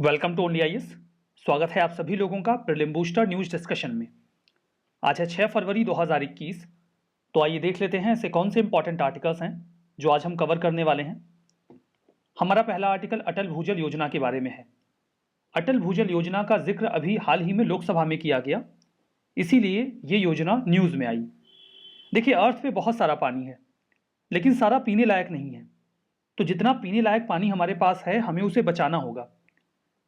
Welcome to only IAS. स्वागत है आप सभी लोगों का प्रीलिम बूस्टर न्यूज डिस्कशन में। आज है 6 फरवरी 2021। तो आइए देख लेते हैं ऐसे कौन से इंपॉर्टेंट आर्टिकल्स हैं जो आज हम कवर करने वाले हैं। हमारा पहला आर्टिकल अटल भूजल योजना के बारे में है। अटल भूजल योजना का जिक्र अभी हाल ही में लोकसभा में किया गया, इसीलिए ये योजना न्यूज में आई। देखिए, अर्थ पे बहुत सारा पानी है, लेकिन सारा पीने लायक नहीं है। तो जितना पीने लायक पानी हमारे पास है, हमें उसे बचाना होगा।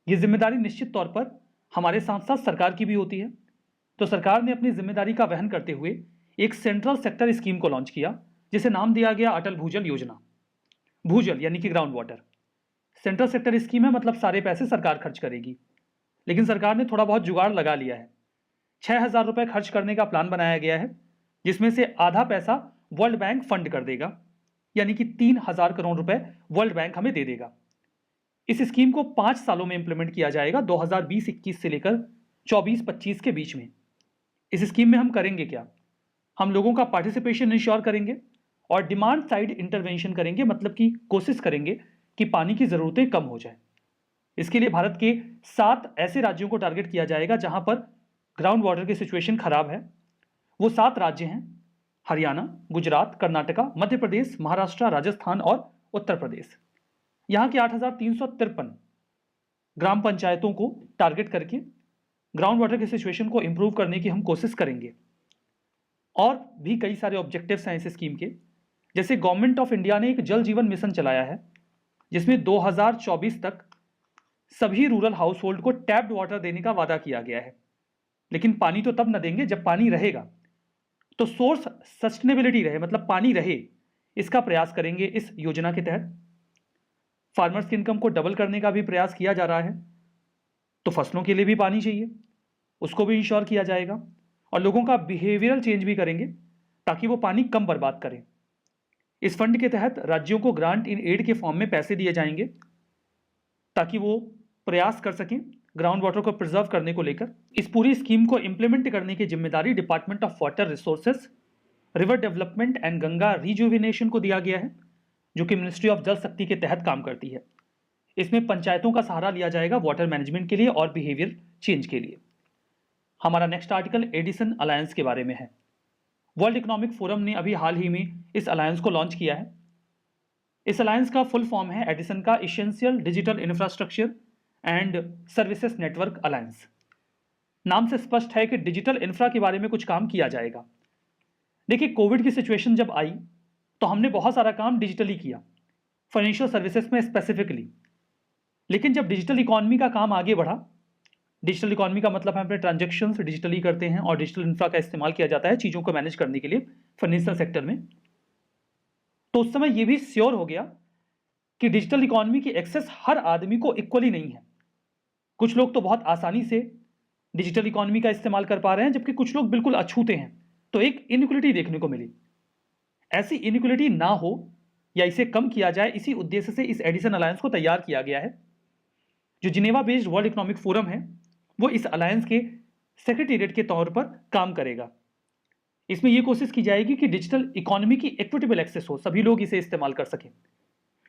ये जिम्मेदारी निश्चित तौर पर हमारे साथ साथ सरकार की भी होती है। तो सरकार ने अपनी जिम्मेदारी का वहन करते हुए एक सेंट्रल सेक्टर स्कीम को लॉन्च किया, जिसे नाम दिया गया अटल भूजल योजना। भूजल यानी कि ground water. Central sector scheme है, मतलब सारे पैसे सरकार खर्च करेगी। लेकिन सरकार ने थोड़ा बहुत जुगाड़ लगा लिया है। 6,000 रुपए खर्च करने का प्लान बनाया गया है, जिसमें से आधा पैसा वर्ल्ड बैंक फंड कर देगा, यानी कि 3,000 करोड़ रुपए वर्ल्ड बैंक हमें दे देगा। इस स्कीम को 5 सालों में इंप्लीमेंट किया जाएगा, 2020-21 से लेकर 24-25 के बीच में। इस स्कीम में हम करेंगे क्या? हम लोगों का पार्टिसिपेशन इंश्योर करेंगे और डिमांड साइड इंटरवेंशन करेंगे, मतलब कि कोशिश करेंगे कि पानी की जरूरतें कम हो जाए। इसके लिए भारत के 7 ऐसे राज्यों को टारगेट किया जाएगा जहां पर ग्राउंड वाटर की सिचुएशन खराब है। वो 7 राज्य हैं: हरियाणा, गुजरात, कर्नाटका, मध्य प्रदेश, महाराष्ट्र, राजस्थान और उत्तर प्रदेश। यहाँ की 8,353 ग्राम पंचायतों को टारगेट करके ग्राउंड वाटर की सिचुएशन को इंप्रूव करने की हम कोशिश करेंगे। और भी कई सारे ऑब्जेक्टिव्स हैं इस स्कीम के। जैसे गवर्नमेंट ऑफ इंडिया ने एक जल जीवन मिशन चलाया है, जिसमें 2024 तक सभी रूरल हाउस होल्ड को टैप्ड वाटर देने का वादा किया गया है। लेकिन पानी तो तब न देंगे जब पानी रहेगा। तो सोर्स सस्टेनेबिलिटी रहे, मतलब पानी रहे, इसका प्रयास करेंगे इस योजना के तहत। फार्मर्स की इनकम को डबल करने का भी प्रयास किया जा रहा है। तो फसलों के लिए भी पानी चाहिए, उसको भी इंश्योर किया जाएगा। और लोगों का बिहेवियरल चेंज भी करेंगे ताकि वो पानी कम बर्बाद करें। इस फंड के तहत राज्यों को ग्रांट इन एड के फॉर्म में पैसे दिए जाएंगे ताकि वो प्रयास कर सकें ग्राउंड वाटर को प्रिजर्व करने को लेकर। इस पूरी स्कीम को इंप्लीमेंट करने की जिम्मेदारी department of water resources, river development and Ganga rejuvenation को दिया गया है, जो कि मिनिस्ट्री ऑफ जल शक्ति के तहत काम करती है। इसमें पंचायतों का सहारा लिया जाएगा वाटर मैनेजमेंट के लिए और बिहेवियर चेंज के लिए। हमारा नेक्स्ट आर्टिकल एडिसन अलायंस के बारे में है। वर्ल्ड इकोनॉमिक फोरम ने अभी हाल ही में इस अलायंस को लॉन्च किया है। इस अलायंस का फुल फॉर्म है एडिसन का essential digital infrastructure and services network alliance. नाम से स्पष्ट है कि डिजिटल इंफ्रा के बारे में कुछ काम किया जाएगा। देखिए, कोविड की सिचुएशन जब आई तो हमने बहुत सारा काम डिजिटली किया, फाइनेंशियल सर्विसेज में स्पेसिफिकली। लेकिन जब डिजिटल इकोनॉमी का काम आगे बढ़ा, डिजिटल इकोनॉमी का मतलब हम अपने ट्रांजैक्शंस डिजिटली करते हैं और डिजिटल इंफ्रा का इस्तेमाल किया जाता है चीज़ों को मैनेज करने के लिए फाइनेंशियल सेक्टर में। तो उस समय यह भी श्योर हो गया कि डिजिटल इकोनॉमी की एक्सेस हर आदमी को इक्वली नहीं है। कुछ लोग तो बहुत आसानी से डिजिटल इकोनॉमी का इस्तेमाल कर पा रहे हैं, जबकि कुछ लोग बिल्कुल अछूते हैं। तो एक इनइक्वलिटी देखने को मिली। ऐसी इनइक्वलिटी ना हो या इसे कम किया जाए, इसी उद्देश्य से इस एडिसन अलायंस को तैयार किया गया है। जो Geneva based world economic forum है, वो इस अलायंस के सेक्रेटेरिएट के तौर पर काम करेगा। इसमें यह कोशिश की जाएगी कि डिजिटल इकोनॉमी की इक्विटेबल एक्सेस हो, सभी लोग इसे इस्तेमाल कर सकें।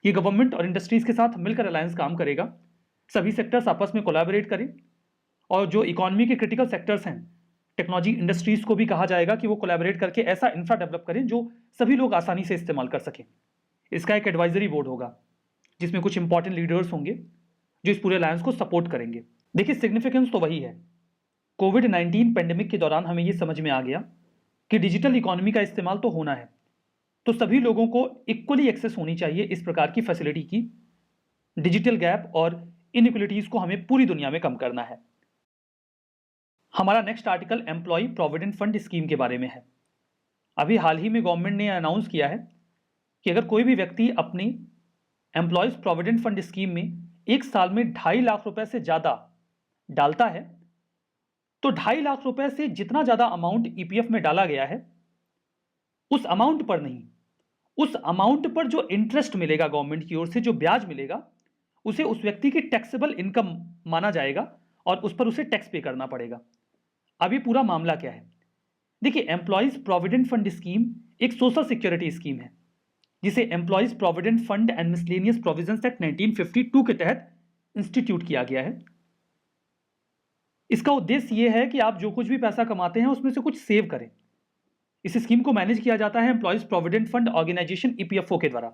ये गवर्नमेंट और इंडस्ट्रीज के साथ मिलकर अलायंस काम करेगा। सभी सेक्टर्स आपस में कोलैबोरेट करें और जो इकोनॉमी के क्रिटिकल सेक्टर्स हैं, टेक्नोलॉजी इंडस्ट्रीज को भी कहा जाएगा कि वो कोलैबोरेट करके ऐसा इंफ्रा डेवलप करें जो सभी लोग आसानी से इस्तेमाल कर सकें। इसका एक एडवाइजरी बोर्ड होगा जिसमें कुछ इंपॉर्टेंट लीडर्स होंगे जो इस पूरे अलायंस को सपोर्ट करेंगे। देखिए, सिग्निफिकेंस तो वही है। कोविड-19 पेंडेमिक के दौरान हमें यह समझ में आ गया कि डिजिटल इकोनॉमी का इस्तेमाल तो होना है, तो सभी लोगों को इक्वली एक्सेस होनी चाहिए इस प्रकार की फैसिलिटी की। डिजिटल गैप और इनइक्वलिटीज को हमें पूरी दुनिया में कम करना है। हमारा next article employ provident fund scheme के बारे में है। अभी हाल ही में गवर्नमेंट ने अनाउंस किया है कि अगर कोई भी व्यक्ति अपनी एम्प्लॉयज प्रोविडेंट फंड स्कीम में एक साल में 2.5 लाख रुपए से ज्यादा डालता है, तो 2.5 लाख रुपए से जितना ज्यादा अमाउंट ईपीएफ में डाला गया है, उस अमाउंट पर नहीं, उस अमाउंट पर जो इंटरेस्ट मिलेगा गवर्नमेंट की ओर से, जो ब्याज मिलेगा, उसे उस व्यक्ति की टैक्सेबल इनकम माना जाएगा और उस पर उसे टैक्स पे करना पड़ेगा। अभी पूरा मामला क्या है? देखिए, एम्प्लॉयज प्रोविडेंट फंड स्कीम एक सोशल सिक्योरिटी स्कीम है जिसे employees provident fund and miscellaneous provisions act 1952 के तहत इंस्टीट्यूट किया गया है। इसका उद्देश्य यह है कि आप जो कुछ भी पैसा कमाते हैं उसमें से कुछ सेव करें। इस स्कीम को मैनेज किया जाता है employees provident fund organisation EPFO के द्वारा।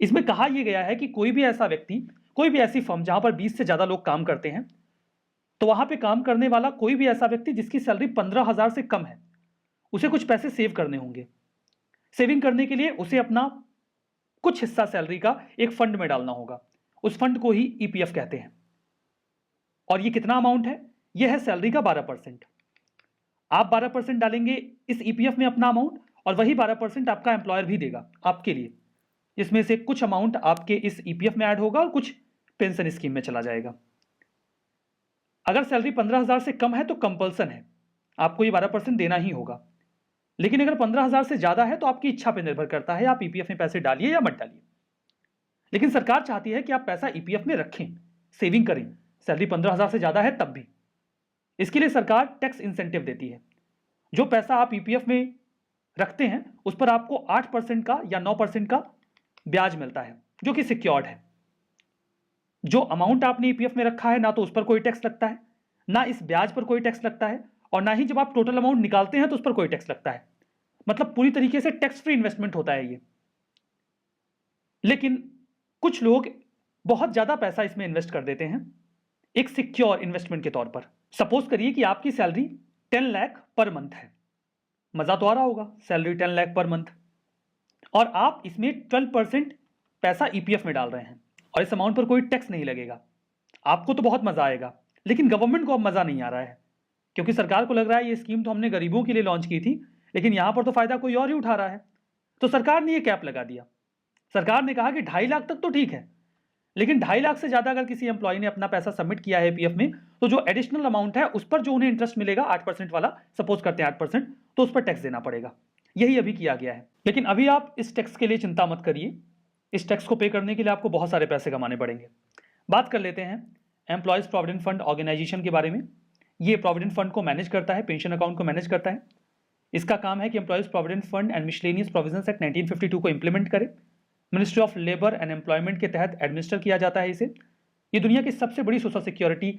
इसमें कहा यह गया है कि कोई भी ऐसा व्यक्ति, कोई भी ऐसी फर्म जहां पर 20 से ज्यादा लोग काम करते हैं, तो वहां पे काम करने वाला कोई भी ऐसा व्यक्ति जिसकी सैलरी 15,000 से कम है, उसे कुछ पैसे सेव करने होंगे। सेविंग करने के लिए उसे अपना कुछ हिस्सा सैलरी का एक फंड में डालना होगा। उस फंड को ही ईपीएफ कहते हैं। और ये कितना अमाउंट है? यह है सैलरी का 12%। आप 12% डालेंगे इस ईपीएफ में अपना अमाउंट, और वही 12% आपका एम्प्लॉयर भी देगा आपके लिए, जिसमें से कुछ अमाउंट आपके इस ईपीएफ में ऐड होगा और कुछ पेंशन स्कीम में चला जाएगा। अगर सैलरी 15,000 से कम है तो कंपल्सन है, आपको ये 12% देना ही होगा। लेकिन अगर 15,000 से ज्यादा है तो आपकी इच्छा पर निर्भर करता है, आप ईपीएफ में पैसे डालिए या मत डालिए। लेकिन सरकार चाहती है कि आप पैसा ईपीएफ में रखें, सेविंग करें। सैलरी 15,000 से ज्यादा है तब भी। इसके लिए सरकार टैक्स इंसेंटिव देती है। जो पैसा आप ईपीएफ में रखते हैं उस पर आपको 8% का या 9% का ब्याज मिलता है, जो कि सिक्योर्ड है। जो अमाउंट आपने ईपीएफ में रखा है, ना तो उस पर कोई टैक्स लगता है, ना इस ब्याज पर कोई टैक्स लगता है, और ना ही जब आप टोटल अमाउंट निकालते हैं तो उस पर कोई टैक्स लगता है। मतलब पूरी तरीके से टैक्स फ्री इन्वेस्टमेंट होता है ये। लेकिन कुछ लोग बहुत ज्यादा पैसा इसमें इन्वेस्ट कर देते हैं एक सिक्योर इन्वेस्टमेंट के तौर पर। सपोज करिए कि आपकी सैलरी 10 लाख पर मंथ है। मजा तो आ रहा होगा, सैलरी 10 लाख पर मंथ, और आप इसमें 12% पैसा ईपीएफ में डाल रहे हैं और इस अमाउंट पर कोई टैक्स नहीं लगेगा। आपको तो बहुत मजा आएगा, लेकिन गवर्नमेंट को अब मजा नहीं आ रहा है, क्योंकि सरकार को लग रहा है ये स्कीम तो हमने गरीबों के लिए लॉन्च की थी, लेकिन यहां पर तो फायदा कोई और ही उठा रहा है। तो सरकार ने ये कैप लगा दिया। सरकार ने कहा कि 2.5 लाख तक तो ठीक है, लेकिन 2.5 लाख से ज्यादा अगर किसी एम्प्लॉय ने अपना पैसा सबमिट किया है पीएफ में, तो जो एडिशनल अमाउंट है उस पर जो उन्हें इंटरेस्ट मिलेगा 8% वाला, सपोज करते हैं 8%, तो उस पर टैक्स देना पड़ेगा। यही अभी किया गया है। लेकिन अभी आप इस टैक्स के लिए चिंता मत करिए। इस टैक्स को पे करने के लिए आपको बहुत सारे पैसे कमाने पड़ेंगे। बात कर लेते हैं एम्प्लॉयज प्रोविडेंट फंड ऑर्गेनाइजेशन के बारे में। ये प्रोविडेंट फंड को मैनेज करता है, पेंशन अकाउंट को मैनेज करता है। इसका काम है कि employees provident fund and miscellaneous provisions act 1952 को इंप्लीमेंट करे। Ministry of labour and employment के तहत एडमिनिस्टर किया जाता है इसे। ये दुनिया की सबसे बड़ी सोशल सिक्योरिटी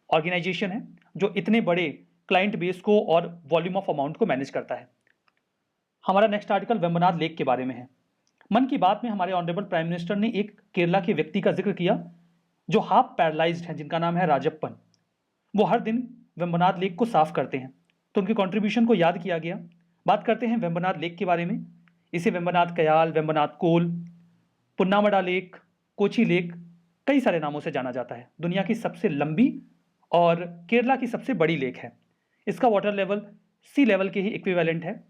ऑर्गेनाइजेशन है जो इतने बड़े क्लाइंट बेस को और वॉल्यूम ऑफ अमाउंट को मैनेज करता है। हमारा नेक्स्ट आर्टिकल वेम्बनाड लेक के बारे में है। मन की बात में हमारे ऑनरेबल प्राइम मिनिस्टर ने एक केरला के व्यक्ति का जिक्र किया जो हाफ पैरालाइज्ड हैं, जिनका नाम है राजप्पन। वो हर दिन वेम्बनाड लेक को साफ करते हैं, तो उनके कॉन्ट्रीब्यूशन को याद किया गया। बात करते हैं वेम्बनाड लेक के बारे में। इसे वेम्बनाड कयाल, वेम्बनाड कोल, पुन्नामड़ा लेक, कोची लेक, कई सारे नामों से जाना जाता है। दुनिया की सबसे लंबी और केरला की सबसे बड़ी लेक है। इसका वाटर लेवल सी लेवल के ही इक्विवेलेंट है।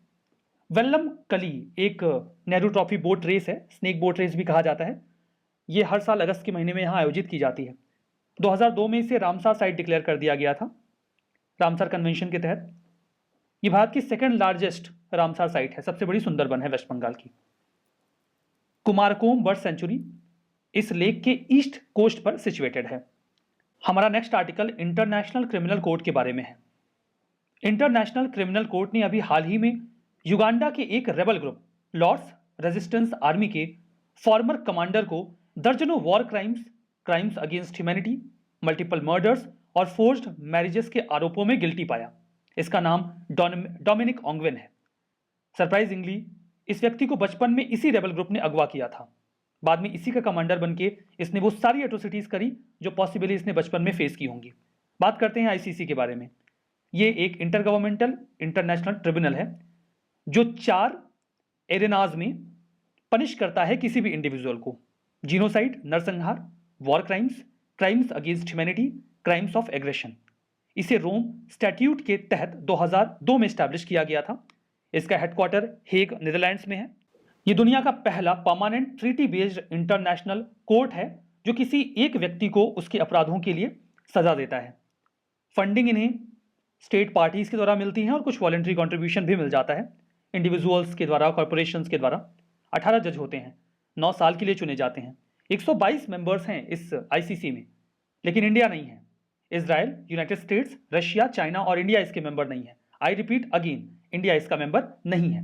वेल्लम कली एक नेहरू ट्रॉफी बोट रेस है, स्नेक बोट रेस भी कहा जाता है। ये हर साल अगस्त के महीने में यहाँ आयोजित की जाती है। 2002 में इसे रामसार साइट डिक्लेयर कर दिया गया था, रामसार कन्वेंशन के तहत। ये भारत की सेकंड लार्जेस्ट रामसार साइट है, सबसे बड़ी सुंदरबन है वेस्ट बंगाल की। कुमारकोम बर्ड सेंचुरी इस लेक के ईस्ट कोस्ट पर सिचुएटेड है। हमारा next article international criminal court के बारे में है। इंटरनेशनल क्रिमिनल कोर्ट ने अभी हाल ही में युगांडा के एक rebel group Lord's resistance army के फॉर्मर कमांडर को दर्जनों war crimes against humanity, multiple murders और फोर्स्ड मैरिजेस के आरोपों में गिल्टी पाया। इसका नाम डोमिनिक ऑंगवेन है। सरप्राइजिंगली इस व्यक्ति को बचपन में इसी रेबल ग्रुप ने अगवा किया था। बाद में इसी का कमांडर बनके इसने वो सारी एट्रोसिटीज करी जो पॉसिबली इसने बचपन में फेस की होंगी। बात करते हैं आईसीसी के बारे में। ये एक इंटरगवर्नमेंटल इंटरनेशनल ट्रिब्यूनल है जो 4 एरेनाज में पनिश करता है किसी भी इंडिविजुअल को। जीनोसाइड नरसंहार, war crimes against humanity, crimes of aggression. इसे रोम स्टैट्यूट के तहत 2002 में स्टैब्लिश किया गया था। इसका हेडक्वार्टर हेग नीदरलैंड्स में है। ये दुनिया का पहला permanent treaty based international court है जो किसी एक व्यक्ति को उसके अपराधों के लिए सजा देता है। फंडिंग इन्हें स्टेट पार्टीज के द्वारा मिलती है और कुछ वॉलंटरी कंट्रीब्यूशन भी मिल जाता है इंडिविजुअल्स के द्वारा, कॉर्पोरेशंस के द्वारा। 18 जज होते हैं, 9 साल के लिए चुने जाते हैं। 122 मेंबर्स हैं इस आईसीसी में, लेकिन इंडिया नहीं है। Israel, United states, Russia, China और इंडिया इसके मेंबर नहीं है। आई रिपीट अगेन, इंडिया इसका मेंबर नहीं है।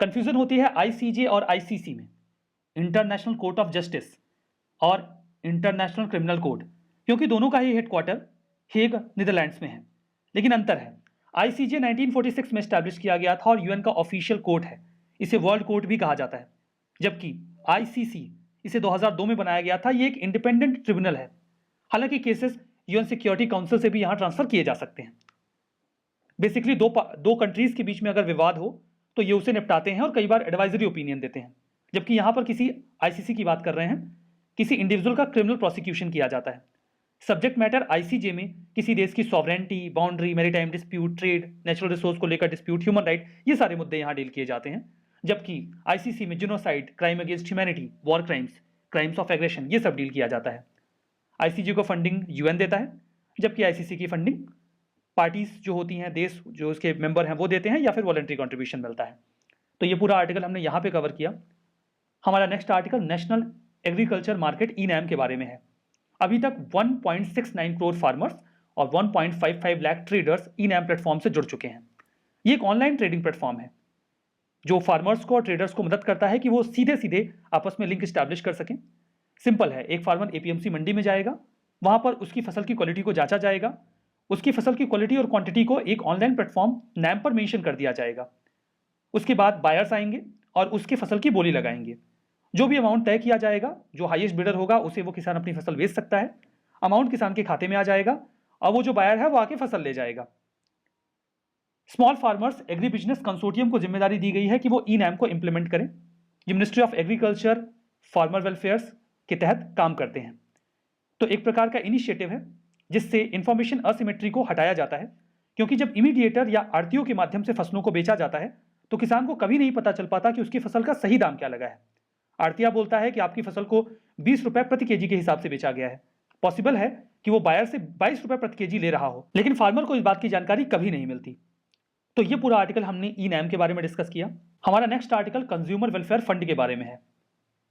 कंफ्यूजन होती है आईसीजे और आईसीसी में, इंटरनेशनल कोर्ट ऑफ जस्टिस और इंटरनेशनल क्रिमिनल कोर्ट, क्योंकि दोनों का ही हेडक्वार्टर हेग नीदरलैंड्स में है। लेकिन अंतर है, आईसीजे 1946 में स्टैब्लिश किया गया था और यूएन का ऑफिशियल कोर्ट है, इसे वर्ल्ड कोर्ट भी कहा जाता है। जबकि आईसीसी इसे 2002 में बनाया गया था, ये एक इंडिपेंडेंट ट्रिब्यूनल है। हालांकि केसेस यूएन सिक्योरिटी काउंसिल से भी यहां ट्रांसफर किए जा सकते हैं। बेसिकली दो कंट्रीज के बीच में अगर विवाद हो तो ये उसे निपटाते हैं और कई बार एडवाइजरी ओपिनियन देते हैं। जबकि यहां पर किसी आईसीसी की बात कर रहे हैं, किसी इंडिविजुअल का क्रिमिनल प्रोसिक्यूशन किया जाता है। सब्जेक्ट मैटर आईसीजे में किसी देश की sovereignty, boundary, maritime dispute, trade, natural resource को लेकर डिस्प्यूट, ह्यूमन राइट, ये सारे मुद्दे यहां डील किए जाते हैं। जबकि आईसीसी में genocide, crime against humanity, war crimes, crimes of aggression, ये सब डील किया जाता है। आईसीजे को फंडिंग यूएन देता है, जबकि आईसीसी की फंडिंग पार्टीज जो होती हैं, देश जो उसके मेंबर हैं वो देते हैं, या फिर वॉलंटरी कंट्रीब्यूशन मिलता है। तो ये पूरा आर्टिकल हमने यहाँ पे कवर किया। हमारा next article national agriculture market e NAM के बारे में है। अभी तक 1.69 करोड़ फार्मर्स और 1.55 लाख ट्रेडर्स ई-नैम प्लेटफॉर्म से जुड़ चुके हैं। ये एक ऑनलाइन ट्रेडिंग प्लेटफॉर्म है जो फार्मर्स को और ट्रेडर्स को मदद करता है कि वो सीधे सीधे आपस में लिंक स्टैब्लिश कर सकें। सिंपल है, एक फार्मर एपीएमसी मंडी में जाएगा, वहां पर उसकी फसल की क्वालिटी को जांचा जाएगा, उसकी फसल की क्वालिटी और क्वांटिटी को एक ऑनलाइन प्लेटफॉर्म नैम पर मेंशन कर दिया जाएगा। उसके बाद बायर्स आएंगे और उसकी फसल की बोली लगाएंगे। जो भी अमाउंट तय किया जाएगा, जो हाईएस्ट बिडर होगा उसे वो किसान अपनी फसल बेच सकता है। अमाउंट किसान के खाते में आ जाएगा और वो जो बायर है वो आके फसल ले जाएगा। Small farmers agri business consortium को जिम्मेदारी दी गई है कि वो ई-नैम को इंप्लीमेंट करें। ये ministry of agriculture farmer welfares के तहत काम करते हैं। तो एक प्रकार का इनिशिएटिव है जिससे इंफॉर्मेशन असिमेट्री को हटाया जाता है, क्योंकि जब इमीडिएटर या आड़तियों के माध्यम से फसलों को बेचा जाता है तो किसान को कभी नहीं पता चल पाता कि उसकी फसल का सही दाम क्या लगा है। आड़तिया बोलता है कि आपकी फसल को 20 रुपए प्रति केजी के हिसाब से बेचा गया है। पॉसिबल है कि वो बायर से 22 रुपए प्रति केजी ले रहा हो, लेकिन फार्मर को इस बात की जानकारी कभी नहीं मिलती। तो ये पूरा आर्टिकल हमने ई-नैम के बारे में डिस्कस किया। हमारा next article consumer welfare fund के बारे में है।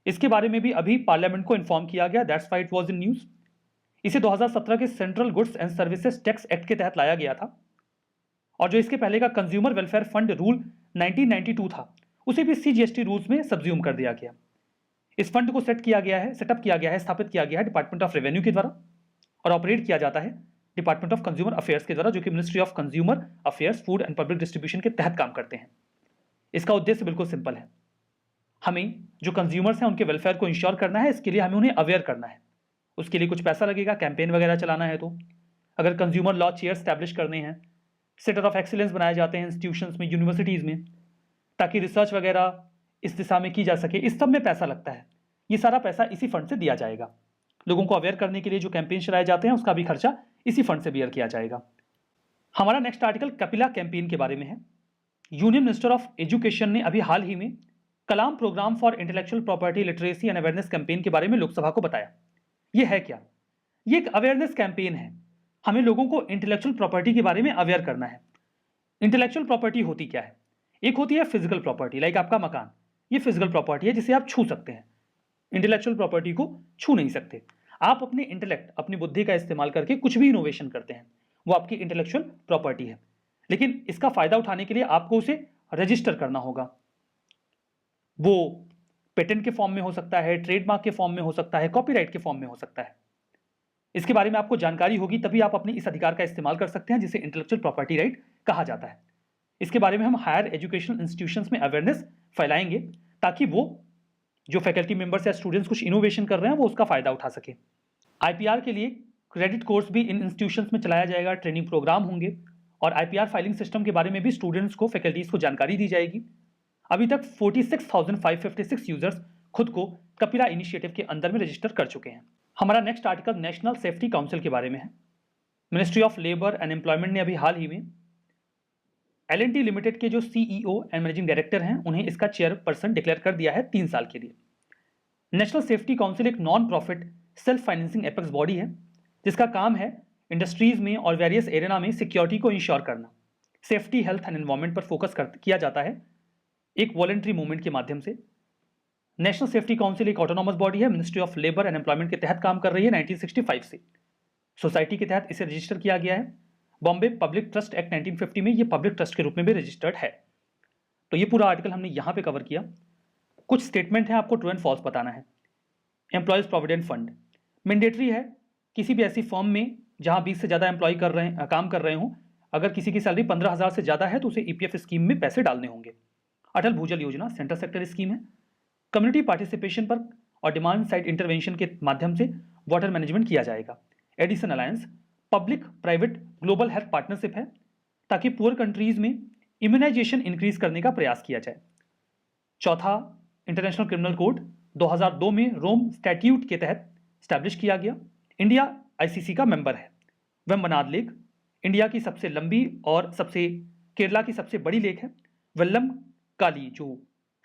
इसके बारे में भी अभी पार्लियामेंट को इन्फॉर्म किया गया, that's why it was in news. इसे 2017 के central goods and services tax act के तहत लाया गया था, और जो इसके पहले का कंज्यूमर वेलफेयर फंड रूल 1992 था, उसे भी सीजीएसटी रूल्स में सब्ज्यूम कर दिया गया। इस फंड को सेटअप किया गया है, स्थापित किया गया है डिपार्टमेंट ऑफ रेवेन्यू के द्वारा, और ऑपरेट किया जाता है डिपार्टमेंट ऑफ कंज्यूमर अफेयर्स के द्वारा, जो कि ministry of consumer affairs, food and public distribution के तहत काम करते हैं। इसका उद्देश्य बिल्कुल सिंपल है, हमें जो कंज्यूमर्स हैं उनके वेलफेयर को इंश्योर करना है। इसके लिए हमें उन्हें अवेयर करना है। उसके लिए कुछ पैसा लगेगा, कैंपेन वगैरह चलाना है। तो अगर कंज्यूमर लॉ चेयर स्टैब्लिश करने हैं, सेंटर ऑफ एक्सीलेंस बनाए जाते हैं इंस्टीट्यूशंस में, यूनिवर्सिटीज़ में, ताकि रिसर्च वगैरह इस दिशा में की जा सके, इस सब में पैसा लगता है। ये सारा पैसा इसी फंड से दिया जाएगा। लोगों को अवेयर करने के लिए जो कैंपेन चलाए जाते हैं उसका भी खर्चा इसी फंड से बियर किया जाएगा। हमारा नेक्स्ट आर्टिकल कपिला कैंपेन के बारे में है। यूनियन मिनिस्टर ऑफ एजुकेशन ने अभी हाल ही में Kalam programme for intellectual property literacy and awareness campaign के बारे में लोकसभा को बताया। ये है क्या? ये एक अवेयरनेस कैंपेन है। हमें लोगों को इंटेलेक्चुअल प्रॉपर्टी के बारे में अवेयर करना है। इंटेलेक्चुअल प्रॉपर्टी होती क्या है? एक होती है फिजिकल प्रॉपर्टी, लाइक आपका मकान, ये फिजिकल प्रॉपर्टी है जिसे आप छू सकते हैं। इंटेलेक्चुअल प्रॉपर्टी को छू नहीं सकते। आप अपने इंटेलेक्ट, अपनी बुद्धि का इस्तेमाल करके कुछ भी इनोवेशन करते हैं, वो आपकी इंटेलेक्चुअल प्रॉपर्टी है। लेकिन इसका फायदा उठाने के लिए आपको उसे रजिस्टर करना होगा। वो पेटेंट के फॉर्म में हो सकता है, ट्रेडमार्क के फॉर्म में हो सकता है, कॉपीराइट के फॉर्म में हो सकता है। इसके बारे में आपको जानकारी होगी, तभी आप अपने इस अधिकार का इस्तेमाल कर सकते हैं जिसे इंटेलेक्चुअल प्रॉपर्टी राइट कहा जाता है। इसके बारे में हम हायर एजुकेशनल इंस्टीट्यूशंस में अवेयरनेस फैलाएंगे, ताकि वो जो फैकल्टी मेंबर्स या स्टूडेंट्स कुछ इनोवेशन कर रहे हैं वो उसका फायदा उठा सके। आईपीआर के लिए क्रेडिट कोर्स भी इन इंस्टीट्यूशंस में चलाया जाएगा, ट्रेनिंग प्रोग्राम होंगे, और आईपीआर फाइलिंग सिस्टम के बारे में भी स्टूडेंट्स को, फैकल्टीज को जानकारी दी जाएगी। अभी तक 46,556 यूजर्स खुद को कपिला इनिशिएटिव के अंदर में रजिस्टर कर चुके हैं। हमारा next article national safety council के बारे में है। Ministry of labour and employment ने अभी हाल ही में एल&टी लिमिटेड के जो सीईओ एंड मैनेजिंग डायरेक्टर हैं उन्हें इसका चेयरपर्सन डिक्लेयर कर दिया है 3 साल के लिए। नेशनल सेफ्टी काउंसिल एक non profit self financing apex body है जिसका काम है इंडस्ट्रीज में और वेरियस एरिया में सिक्योरिटी को इंश्योर करना। सेफ्टी, हेल्थ एंड एनवायरमेंट पर फोकस किया जाता है एक वॉलंटरी मूवमेंट के माध्यम से। नेशनल सेफ्टी काउंसिल एक ऑटोनॉमस बॉडी है, ministry of labour and employment के तहत काम कर रही है 1965 से। सोसाइटी के तहत इसे रजिस्टर किया गया है। बॉम्बे पब्लिक ट्रस्ट एक्ट 1950 में ये पब्लिक ट्रस्ट के रूप में भी रजिस्टर्ड है। तो ये पूरा आर्टिकल हमने यहाँ पे कवर किया। कुछ स्टेटमेंट है, आपको ट्रू एंड फॉल्स बताना है। एम्प्लॉयज प्रोविडेंट फंड, मैंडेटरी है किसी भी ऐसी फर्म में जहां 20 से ज़्यादा एम्प्लॉय काम कर रहे हों, अगर किसी की सैलरी 15,000 से ज़्यादा है तो उसे ईपीएफ स्कीम में पैसे डालने होंगे। अटल भूजल योजना सेंट्रल सेक्टर स्कीम है। कम्युनिटी पार्टिसिपेशन पर और डिमांड साइड इंटरवेंशन के माध्यम से वाटर मैनेजमेंट किया जाएगा। Edison alliance public private global health partnership है ताकि पुअर कंट्रीज में इम्यूनाइजेशन इंक्रीज करने का प्रयास किया जाए। चौथा, इंटरनेशनल क्रिमिनल कोर्ट 2002 में रोम स्टैट्यूट के तहत स्टैब्लिश किया गया। इंडिया आईसीसी का मेंबर है। वेम्बनाड लेक इंडिया की सबसे लंबी और केरला की सबसे बड़ी लेक है। वेल्लम काली जो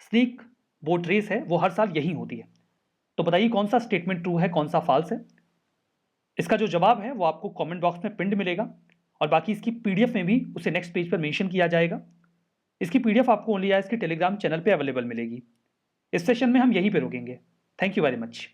स्नेक बोट रेस है वो हर साल यहीं होती है। तो बताइए कौन सा स्टेटमेंट ट्रू है, कौन सा फॉल्स है। इसका जो जवाब है वो आपको कमेंट बॉक्स में पिंड मिलेगा और बाकी इसकी पीडीएफ में भी उसे नेक्स्ट पेज पर मेंशन किया जाएगा। इसकी पीडीएफ आपको ओनली इसके टेलीग्राम चैनल पे अवेलेबल मिलेगी। इस सेशन में हम यहीं पे रुकेंगे। Thank you very much.